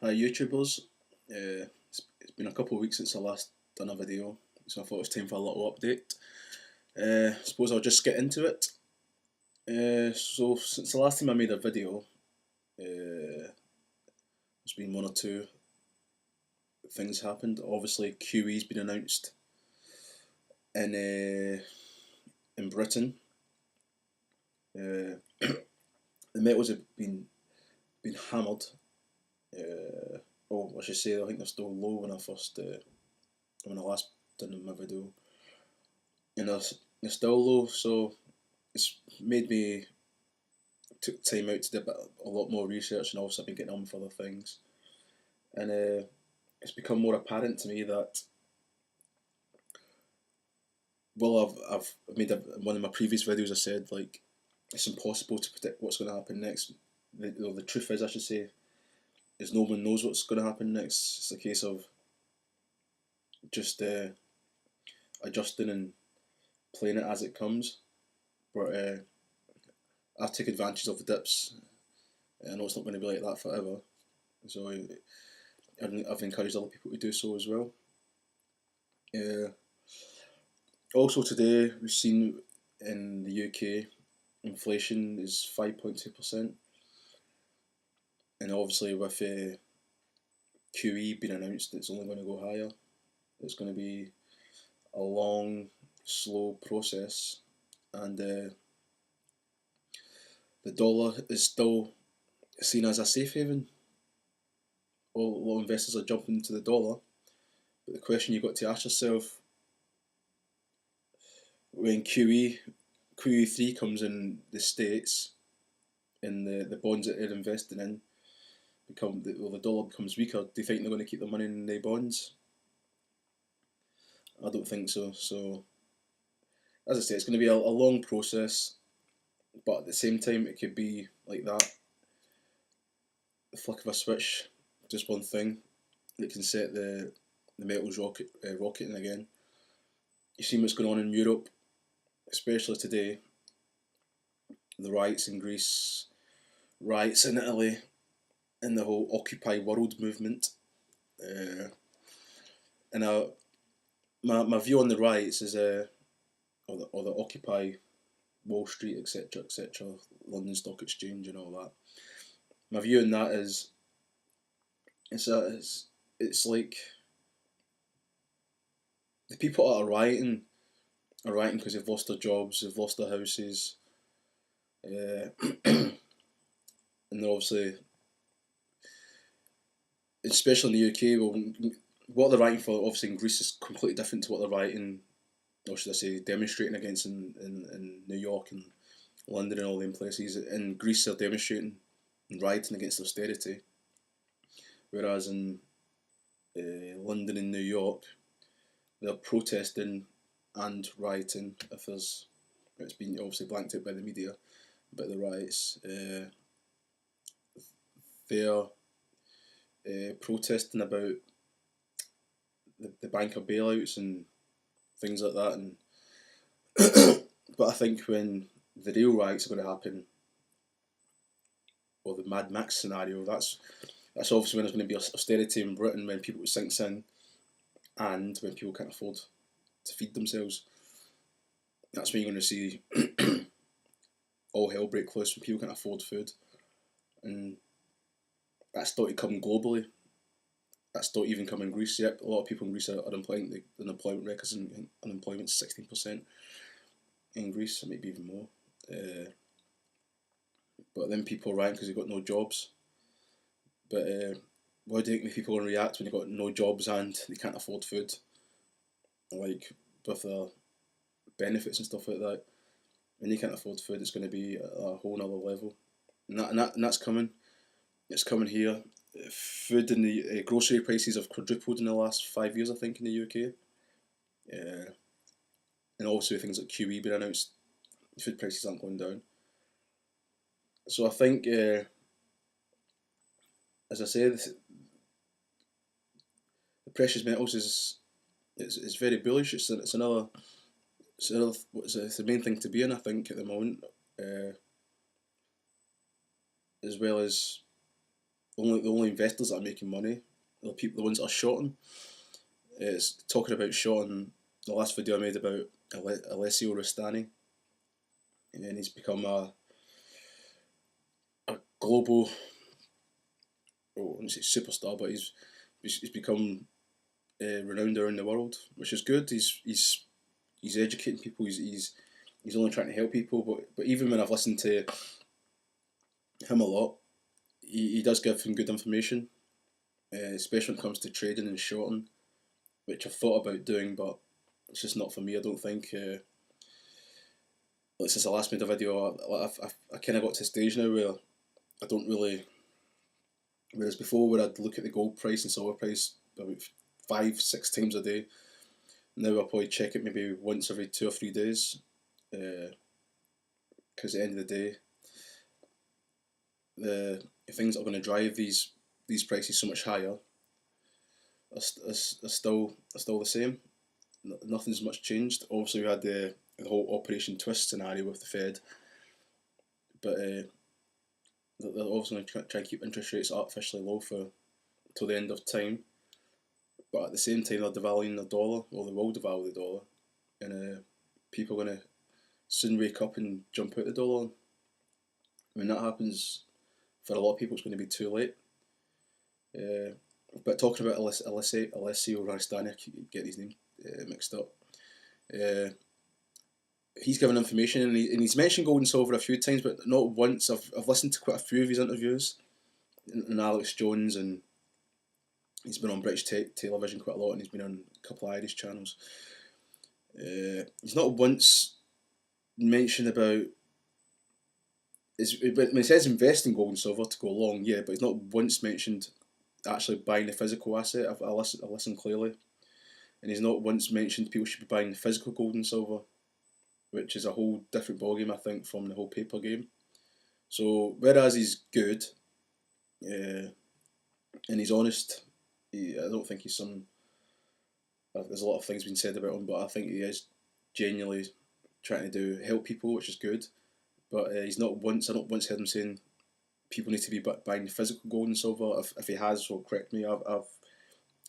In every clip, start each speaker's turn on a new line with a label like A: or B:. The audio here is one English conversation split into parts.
A: Hi YouTubers, it's been a couple of weeks since I last done a video, so I thought it was time for a little update. I suppose I'll just get into it. So since the last time I made a video, there's been one or two things happened. Obviously QE's been announced in Britain. The metals have been hammered. I should say I think they're still low when I last done my video, and they're still low. So it's made me took time out to do a lot more research, and also I've been getting on with other things, and it's become more apparent to me that I've made one of my previous videos. I said like it's impossible to predict what's going to happen next. The truth is, I should say, is no one knows what's going to happen next. It's a case of just adjusting and playing it as it comes. But I take advantage of the dips. I know it's not going to be like that forever, so I've encouraged other people to do so as well. Also today we've seen in the UK inflation is 5.2%, and obviously with QE being announced, it's only going to go higher. It's going to be a long, slow process, and the dollar is still seen as a safe haven. A lot of investors are jumping into the dollar, but the question you've got to ask yourself when QE3 comes in the States, and the bonds that they're investing in the dollar becomes weaker, do you think they're going to keep the money in the bonds? I don't think so. So as I say, it's going to be a long process, but at the same time it could be like that, the flick of a switch, just one thing that can set the metals rocketing again. You've seen what's going on in Europe, especially today. The riots in Greece, riots in Italy, and the whole Occupy World movement. And my view on the riots is or the Occupy Wall Street, etc., London Stock Exchange, and all that. My view on that is it's like the people that are rioting because they've lost their jobs, they've lost their houses, and they're obviously, especially in the UK, what they're rioting for, obviously in Greece, is completely different to what they're rioting, or should I say, demonstrating against in New York and London and all them places. In Greece, they're demonstrating and rioting against austerity, whereas in London and New York, they're protesting and rioting. It's been obviously blanked out by the media about the riots. They're protesting about the banker bailouts and things like that, and but I think when the real riots are going to happen, or the Mad Max scenario, that's obviously when there's going to be austerity in Britain, when people sinks in, and when people can't afford to feed themselves. That's when you're going to see all hell break loose when people can't afford food, and that's not to come globally. That's not even come in Greece yet. A lot of people in Greece are unemployed. The unemployment records and unemployment is 16% in Greece, maybe even more. But then people rank because they've got no jobs. But why do you think people react when they've got no jobs and they can't afford food? Like with their benefits and stuff like that. When you can't afford food, it's going to be a whole nother level. And that's coming. It's coming here. Food and the grocery prices have quadrupled in the last 5 years, I think, in the UK. And also things like QE being announced, food prices aren't going down. So I think, as I said, the precious metals is very bullish. It's another it's the main thing to be in, I think, at the moment, as well as the only investors that are making money are the ones that are shorting. It's talking about shorting. The last video I made about Alessio Rustani, and he's become a global, I wouldn't say superstar, but he's become renowned around the world, which is good. He's educating people. He's only trying to help people. But even when I've listened to him a lot, he does give some good information, especially when it comes to trading and shorting, which I've thought about doing, but it's just not for me. I don't think. Since I last made a video, I kind of got to a stage now where I don't really. Whereas before, where I'd look at the gold price and silver price about 5, 6 times a day, now I'll probably check it maybe once every 2 or 3 days. Because at the end of the day, the things that are going to drive these prices so much higher are still the same. Nothing's much changed. Obviously, we had the whole Operation Twist scenario with the Fed, but they're obviously going to try and keep interest rates artificially low till the end of time. But at the same time, they're devaluing the dollar, or they will devalue the dollar, and people are going to soon wake up and jump out the dollar. When that happens, for a lot of people, it's going to be too late. But talking about Alessio Rastani, I keep getting his name mixed up. He's given information, and he's mentioned gold and silver a few times, but not once. I've listened to quite a few of his interviews, and Alex Jones, and he's been on British television quite a lot, and he's been on a couple of Irish channels. He's not once mentioned about. When he says invest in gold and silver to go along, yeah, but he's not once mentioned actually buying the physical asset. I listen clearly, and he's not once mentioned people should be buying the physical gold and silver, which is a whole different ballgame, I think, from the whole paper game. So whereas he's good, and he's honest, I don't think he's some. There's a lot of things being said about him, but I think he is genuinely trying to help people, which is good. But he's not once. I don't once heard him saying people need to be buying physical gold and silver. If he has, well, correct me. I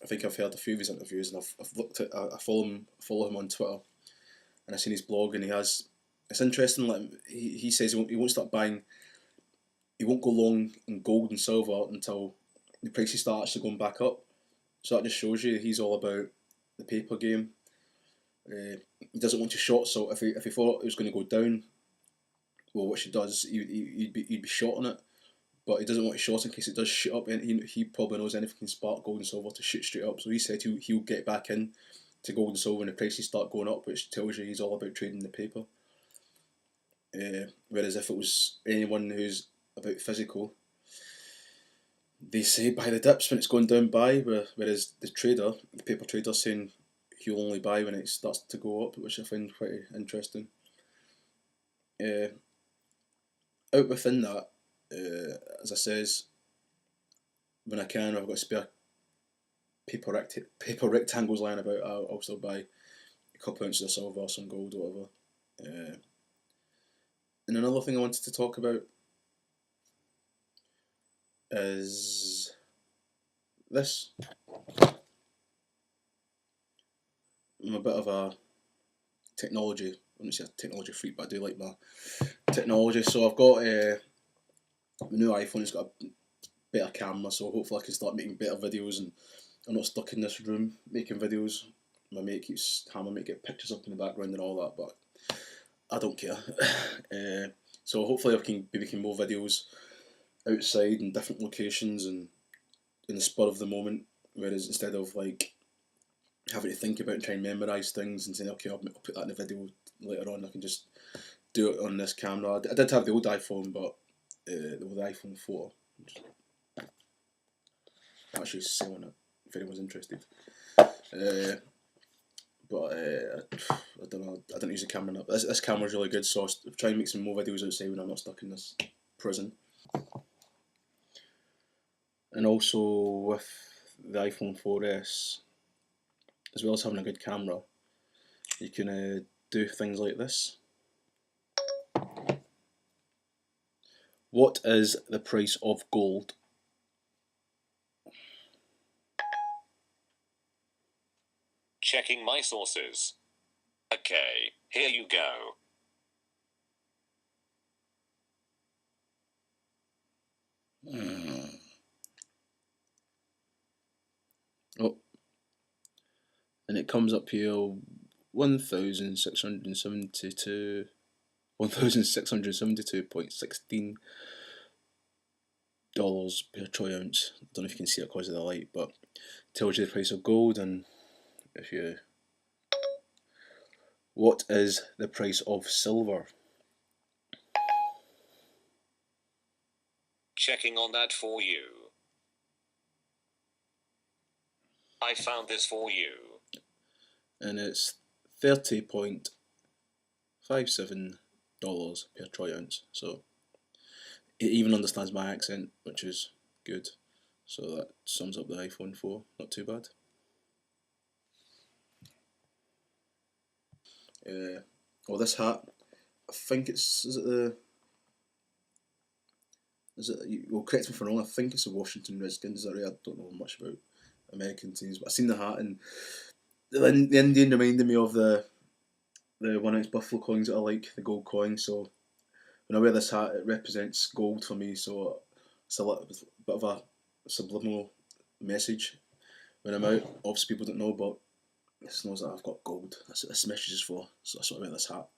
A: think I've heard a few of his interviews, and I've looked at. I follow him on Twitter, and I've seen his blog, and he has. It's interesting. Like he says, he won't start buying. He won't go long in gold and silver until the prices start actually going back up. So that just shows you he's all about the paper game. He doesn't want to short. So if he thought it was going to go down, well, which he does, he'd be shorting it. But he doesn't want to short in case it does shoot up, and he probably knows anything can spark gold and silver to shoot straight up. So he said he'll get back in to gold and silver when the prices start going up, which tells you he's all about trading the paper. Whereas if it was anyone who's about physical, they say buy the dips when it's going down buy, whereas the paper trader, saying he'll only buy when it starts to go up, which I find quite interesting. Out within that, as I says, when I can, I've got spare paper rectangles lying about, I'll still buy a couple ounces of silver, some gold, whatever. And another thing I wanted to talk about is this. I'm a bit of a technology, I wouldn't say a technology freak, but I do like my technology. So I've got my new iPhone. It's got a better camera, so hopefully I can start making better videos, and I'm not stuck in this room making videos. My mate keeps hammering me to get pictures up in the background and all that, but I don't care. So hopefully I can be making more videos outside in different locations and in the spur of the moment, whereas instead of like having to think about and try and memorise things and saying, okay, I'll put that in a video later on, I can just do it on this camera. I did have the old iPhone, but the iPhone 4, actually selling it if anyone's interested. But I don't know, I didn't use the camera enough. This camera's really good, so I'll try and make some more videos outside when I'm not stuck in this prison. And also with the iPhone 4S, as well as having a good camera, you can do things like this. What is the price of gold
B: Checking my sources. Okay, here you go.
A: Oh, and it comes up here 1,672 $1,672.16 per troy ounce. I don't know if you can see it because of the light, but tells you the price of gold. And if you, what is the price of silver?
B: Checking on that for you. I found this for you.
A: And it's $30.57 per troy ounce. So it even understands my accent, which is good. So that sums up the iPhone 4. Not too bad. Well, this hat, I think it's, well, correct me if I'm wrong, I think it's the Washington Redskins, is that right? I don't know much about American teams, but I seen the hat, and the Indian reminded me of the 1 ounce Buffalo coins that I like, the gold coin. So when I wear this hat, it represents gold for me. So it's a bit of a subliminal message when I'm out. Obviously, people don't know, but it knows that I've got gold. That's what this message is for. So that's why I wear this hat.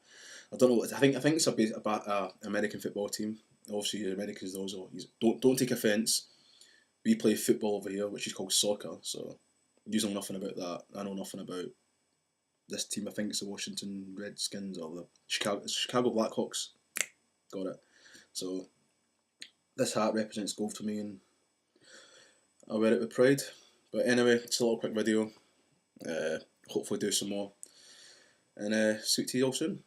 A: I don't know. I think it's a American football team. Obviously, Americans also. Don't take offence. We play football over here, which is called soccer. So you know nothing about that. I know nothing about this team. I think it's the Washington Redskins or the Chicago Blackhawks. Got it. So this hat represents gold for me, and I wear it with pride. But anyway, it's a little quick video. Hopefully do some more, and speak to you all soon.